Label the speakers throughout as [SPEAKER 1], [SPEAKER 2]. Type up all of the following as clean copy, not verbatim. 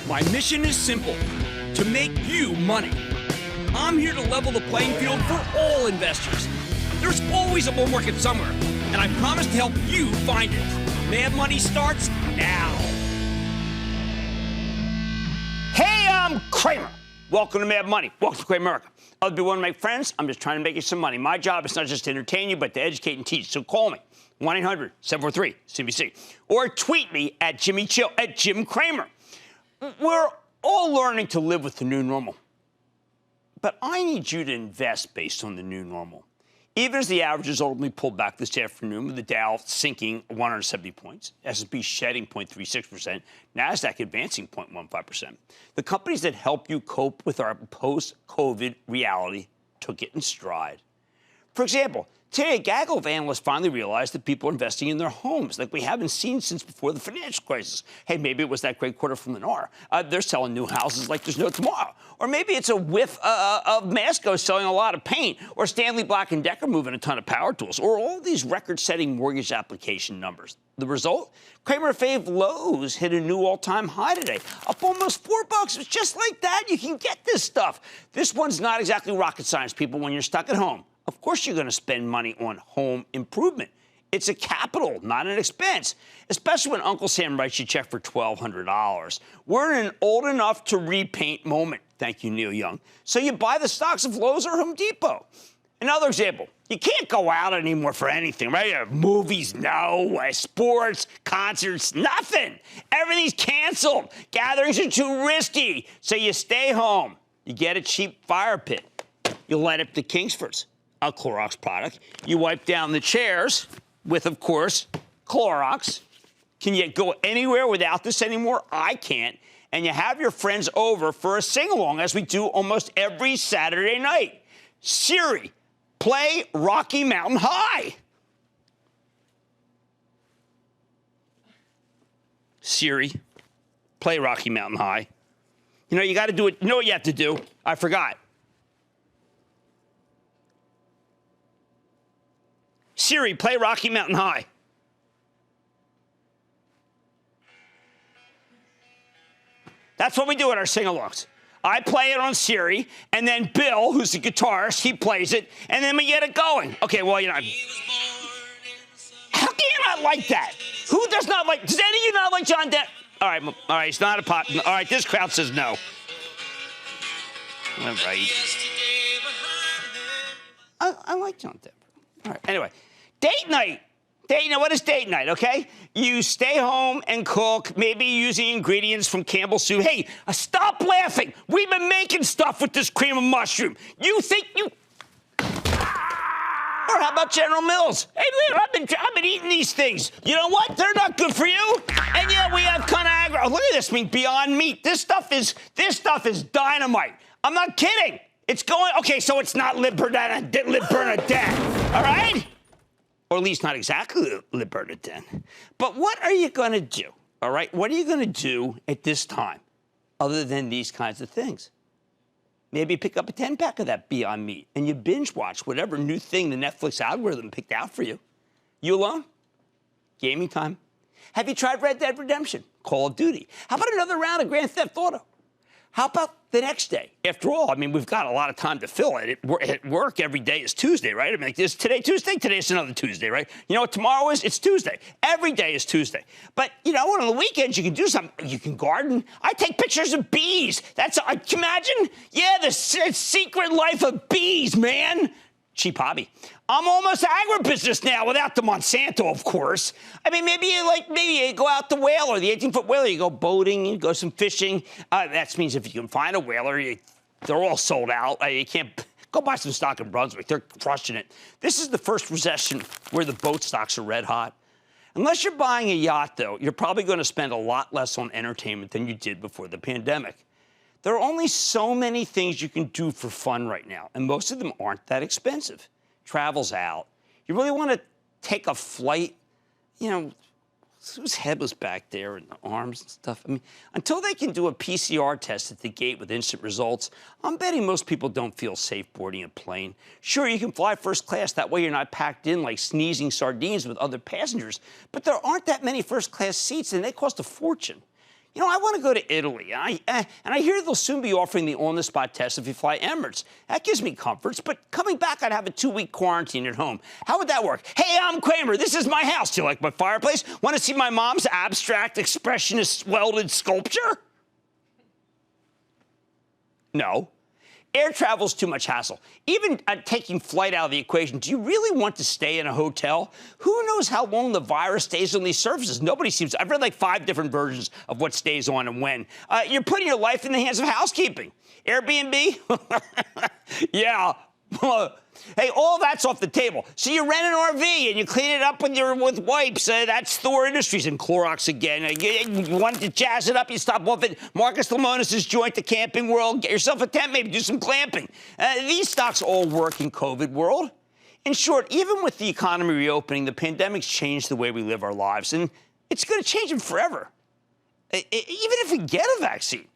[SPEAKER 1] My mission is simple, to make you money. I'm here to level the playing field for all investors. There's always a bull market somewhere, and I promise to help you find it. Mad Money starts now. Hey, I'm Cramer. Welcome to Mad Money. Welcome to Cramer America. I'll be one of my friends. I'm just trying to make you some money. My job is not just to entertain you, but to educate and teach. So call me, 1-800-743-CNBC. Or tweet me at Jimmy Chill, at Jim Cramer. We're all learning to live with the new normal. But I need you to invest based on the new normal. Even as the averages ultimately pulled back this afternoon, with the Dow sinking 170 points, S&P shedding 0.36%, NASDAQ advancing 0.15%, the companies that help you cope with our post-COVID reality took it in stride. For example, today, a gaggle of analysts finally realized that people are investing in their homes like we haven't seen since before the financial crisis. Hey, maybe it was that great quarter from Lennar. They're selling new houses like there's no tomorrow. Or maybe it's a whiff of Masco selling a lot of paint, or Stanley Black & Decker moving a ton of power tools, or all these record-setting mortgage application numbers. The result? Cramer fave Lowe's hit a new all-time high today, up almost $4. It's just like that. You can get this stuff. This one's not exactly rocket science, people, when you're stuck at home. Of course you're going to spend money on home improvement. It's a capital, not an expense, especially when Uncle Sam writes you a check for $1,200. We're in an old enough to repaint moment. Thank you, Neil Young. So you buy the stocks of Lowe's or Home Depot. Another example, you can't go out anymore for anything, right? Movies, no. Sports, concerts, nothing. Everything's canceled. Gatherings are too risky. So you stay home. You get a cheap fire pit. You light up the Kingsfords, a Clorox product. You wipe down the chairs with, of course, Clorox. Can you go anywhere without this anymore? I can't. And you have your friends over for a sing-along, as we do almost every Saturday night. Siri, play Rocky Mountain High. Siri, play Rocky Mountain High. You know, you got to do it. You know what you have to do? I forgot. Siri, play Rocky Mountain High. That's what we do at our sing-alongs. I play it on Siri, and then Bill, who's the guitarist, he plays it, and then we get it going. Okay, well, you know, how can you not like that? Who does not like, does any of you not like John Denver? All right, it's not a pop. All right, this crowd says no. All right. I like John Denver. All right, anyway. Date night. What is date night, okay? You stay home and cook, maybe using ingredients from Campbell's soup. Hey, stop laughing. We've been making stuff with this cream of mushroom. You think you... Or how about General Mills? Hey, I've been eating these things. You know what? They're not good for you. And yeah, we have ConAgra. Oh, look at this. I mean, Beyond Meat. This stuff is dynamite. I'm not kidding. It's going... Okay, so it's not Lib Bernadette, all right? Or at least not exactly Le Bernardin. But what are you going to do, all right? What are you going to do at this time other than these kinds of things? Maybe pick up a 10-pack of that Beyond Meat and you binge watch whatever new thing the Netflix algorithm picked out for you. You alone? Gaming time? Have you tried Red Dead Redemption? Call of Duty? How about another round of Grand Theft Auto? How about the next day? After all, I mean, we've got a lot of time to fill it. At work, every day is Tuesday, right? I mean, like, is today Tuesday? Today's another Tuesday, right? You know what tomorrow is? It's Tuesday. Every day is Tuesday. But, you know, on the weekends, you can do something. You can garden. I take pictures of bees. Can you imagine? Yeah, the secret life of bees, man. Cheap hobby. I'm almost agribusiness now without the Monsanto, of course. I mean, maybe you go out the whaler, the 18-foot whaler. You go boating, you go some fishing. That means if you can find a whaler, they're all sold out. You can't go buy some stock in Brunswick. They're crushing it. This is the first recession where the boat stocks are red hot. Unless you're buying a yacht, though, you're probably going to spend a lot less on entertainment than you did before the pandemic. There are only so many things you can do for fun right now, and most of them aren't that expensive. Travel's out. You really want to take a flight, you know, whose head was back there and the arms and stuff? I mean, until they can do a PCR test at the gate with instant results, I'm betting most people don't feel safe boarding a plane. Sure, you can fly first class. That way you're not packed in like sneezing sardines with other passengers. But there aren't that many first class seats, and they cost a fortune. I want to go to Italy, and I hear they'll soon be offering the on-the-spot test if you fly Emirates. That gives me comforts, but coming back, I'd have a 2-week quarantine at home. How would that work? Hey, I'm Cramer. This is my house. Do you like my fireplace? Want to see my mom's abstract expressionist welded sculpture? No. Air travel's too much hassle. Even taking flight out of the equation, do you really want to stay in a hotel? Who knows how long the virus stays on these surfaces? Nobody seems. I've read like 5 different versions of what stays on and when. You're putting your life in the hands of housekeeping. Airbnb? Yeah. Hey, all that's off the table. So you rent an RV and you clean it up with wipes. That's Thor Industries and Clorox again. You want to jazz it up, you stop off at Marcus Lemonis' joint, the Camping World. Get yourself a tent, maybe do some glamping. These stocks all work in COVID world. In short, even with the economy reopening, the pandemic's changed the way we live our lives, and it's going to change them forever, even if we get a vaccine.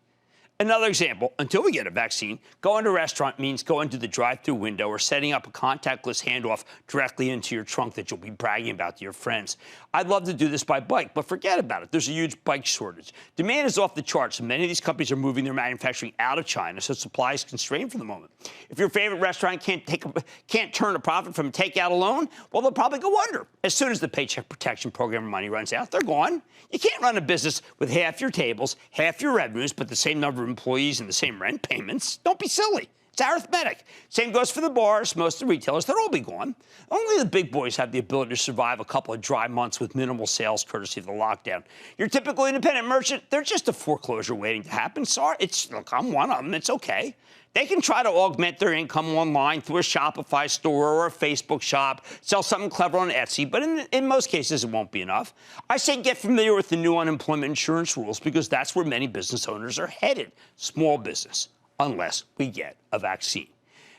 [SPEAKER 1] Another example, until we get a vaccine, going to a restaurant means going to the drive-thru window or setting up a contactless handoff directly into your trunk that you'll be bragging about to your friends. I'd love to do this by bike, but forget about it. There's a huge bike shortage. Demand is off the charts, and many of these companies are moving their manufacturing out of China, so supply is constrained for the moment. If your favorite restaurant can't turn a profit from takeout alone, well, they'll probably go under. As soon as the Paycheck Protection Program money runs out, they're gone. You can't run a business with half your tables, half your revenues, but the same number of employees and the same rent payments. Don't be silly. It's arithmetic. Same goes for the bars, most of the retailers. They'll all be gone. Only the big boys have the ability to survive a couple of dry months with minimal sales courtesy of the lockdown. Your typical independent merchant, they're just a foreclosure waiting to happen. Sorry, look, I'm one of them. It's okay. They can try to augment their income online through a Shopify store or a Facebook shop, sell something clever on Etsy, but in most cases, it won't be enough. I say get familiar with the new unemployment insurance rules because that's where many business owners are headed, small business, unless we get a vaccine.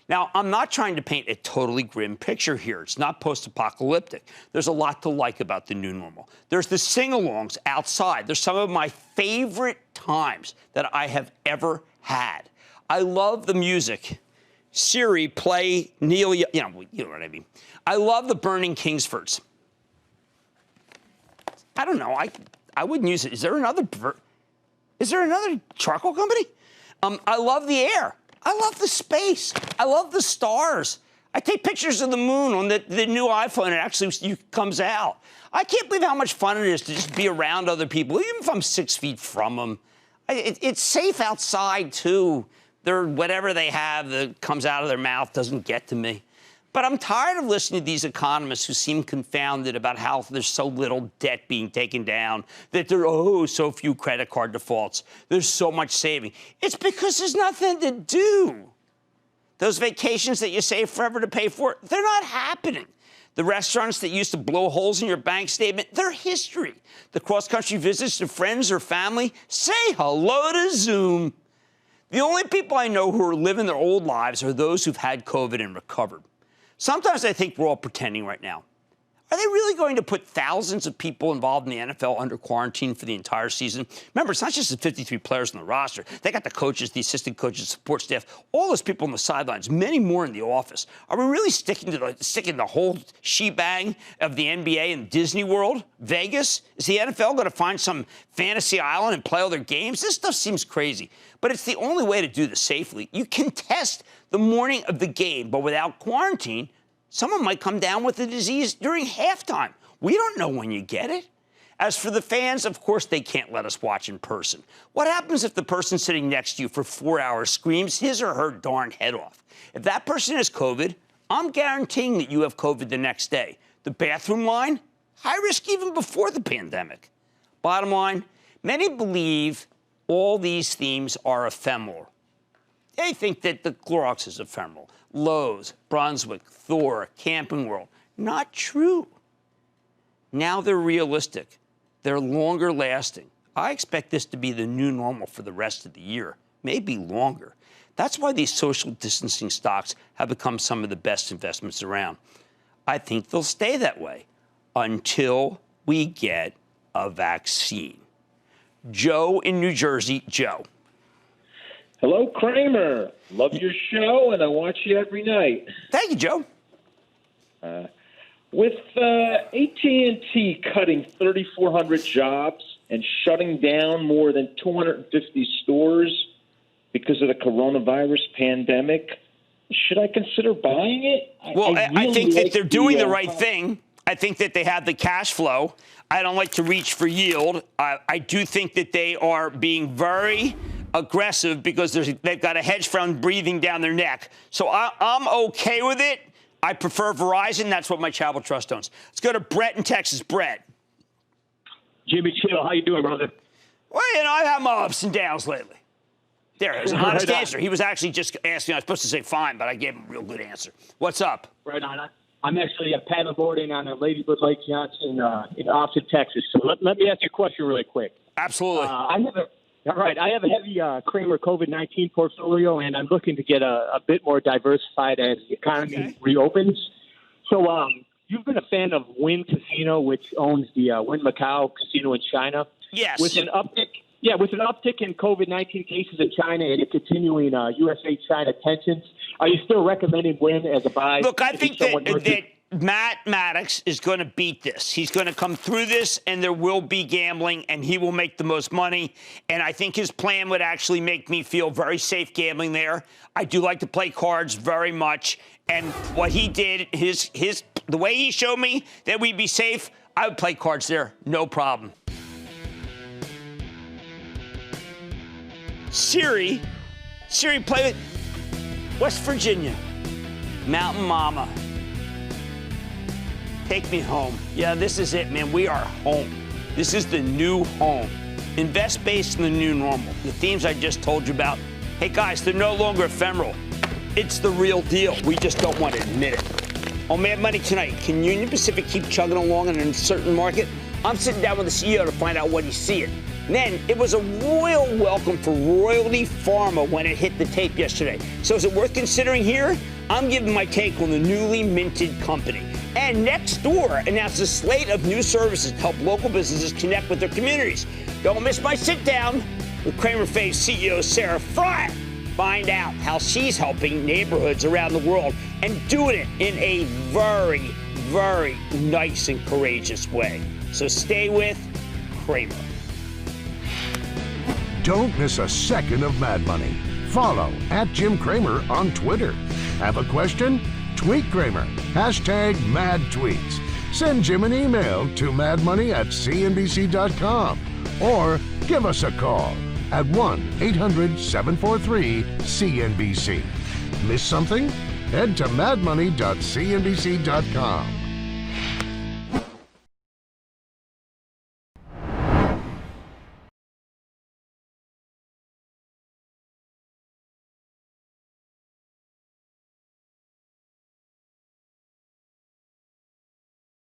[SPEAKER 1] Now, I'm not trying to paint a totally grim picture here. It's not post-apocalyptic. There's a lot to like about the new normal. There's the sing-alongs outside. There's some of my favorite times that I have ever had. I love the music. Siri, play Neil, you know what I mean. I love the Burning Kingsfords. I don't know. I wouldn't use it. Is there another charcoal company? I love the air. I love the space. I love the stars. I take pictures of the moon on the new iPhone. It actually comes out. I can't believe how much fun it is to just be around other people, even if I'm 6 feet from them. It's safe outside, too. Whatever they have that comes out of their mouth doesn't get to me. But I'm tired of listening to these economists who seem confounded about how there's so little debt being taken down, that there are, so few credit card defaults. There's so much saving. It's because there's nothing to do. Those vacations that you save forever to pay for, they're not happening. The restaurants that used to blow holes in your bank statement, they're history. The cross-country visits to friends or family, say hello to Zoom. The only people I know who are living their old lives are those who've had COVID and recovered. Sometimes I think we're all pretending right now. Are they really going to put thousands of people involved in the NFL under quarantine for the entire season? Remember, it's not just the 53 players on the roster. They got the coaches, the assistant coaches, support staff, all those people on the sidelines, many more in the office. Are we really sticking the whole shebang of the NBA and Disney World? Vegas? Is the NFL going to find some fantasy island and play all their games? This stuff seems crazy, but it's the only way to do this safely. You can test the morning of the game, but without quarantine, someone might come down with the disease during halftime. We don't know when you get it. As for the fans, of course they can't let us watch in person. What happens if the person sitting next to you for 4 hours screams his or her darn head off? If that person has COVID, I'm guaranteeing that you have COVID the next day. The bathroom line? High risk even before the pandemic. Bottom line, many believe all these themes are ephemeral. They think that the Clorox is ephemeral. Lowe's, Brunswick, Thor, Camping World. Not true. Now they're realistic. They're longer lasting. I expect this to be the new normal for the rest of the year, maybe longer. That's why these social distancing stocks have become some of the best investments around. I think they'll stay that way until we get a vaccine. Joe in New Jersey. Joe.
[SPEAKER 2] Hello, Cramer. Love your show, and I watch you every night.
[SPEAKER 1] Thank you, Joe.
[SPEAKER 2] With AT&T cutting 3,400 jobs and shutting down more than 250 stores because of the coronavirus pandemic. Should I consider buying it?
[SPEAKER 1] Well, I
[SPEAKER 2] really
[SPEAKER 1] think that
[SPEAKER 2] like
[SPEAKER 1] they're doing the right thing. I think that they have the cash flow. I don't like to reach for yield. I do think that they are being very aggressive because they've got a hedge fund breathing down their neck. So I'm okay with it. I prefer Verizon. That's what my Travel Trust owns. Let's go to Brett in Texas. Brett.
[SPEAKER 3] Jimmy Chill, how you doing, brother?
[SPEAKER 1] Well, I've had my ups and downs lately. There, it was an honest answer. He was actually just asking. I was supposed to say fine, but I gave him a real good answer. What's up?
[SPEAKER 3] Right on. I'm actually paddleboarding on a Ladybird Lake Johnson in Austin, Texas. So let me ask you a question really quick.
[SPEAKER 1] Absolutely.
[SPEAKER 3] I have a heavy Cramer COVID-19 portfolio, and I'm looking to get a bit more diversified as the economy reopens. So you've been a fan of Wynn Casino, which owns the Wynn Macau Casino in China.
[SPEAKER 1] Yes.
[SPEAKER 3] With an uptick in COVID-19 cases in China and a continuing USA-China tensions, are you still recommending Wynn as a buy?
[SPEAKER 1] Look, I think that Matt Maddox is going to beat this. He's going to come through this, and there will be gambling, and he will make the most money. And I think his plan would actually make me feel very safe gambling there. I do like to play cards very much. And what he did, the way he showed me that we'd be safe, I would play cards there, no problem. Siri, play with West Virginia. Mountain Mama. Take me home. Yeah, this is it, man. We are home. This is the new home. Invest based in the new normal. The themes I just told you about. Hey, guys, they're no longer ephemeral. It's the real deal. We just don't want to admit it. On Mad Money tonight, can Union Pacific keep chugging along in an uncertain market? I'm sitting down with the CEO to find out what he's seeing. And then it was a royal welcome for Royalty Pharma when it hit the tape yesterday. So is it worth considering here? I'm giving my take on the newly minted company. And Nextdoor announced a slate of new services to help local businesses connect with their communities. Don't miss my sit down with Cramer Fave CEO Sarah Fryer. Find out how she's helping neighborhoods around the world and doing it in a very, very nice and courageous way. So stay with Cramer.
[SPEAKER 4] Don't miss a second of Mad Money. Follow @Jim Cramer on Twitter. Have a question? Tweet Cramer. #MadTweets. Send Jim an email to madmoney@cnbc.com or give us a call at 1-800-743-CNBC. Miss something? Head to madmoney.cnbc.com.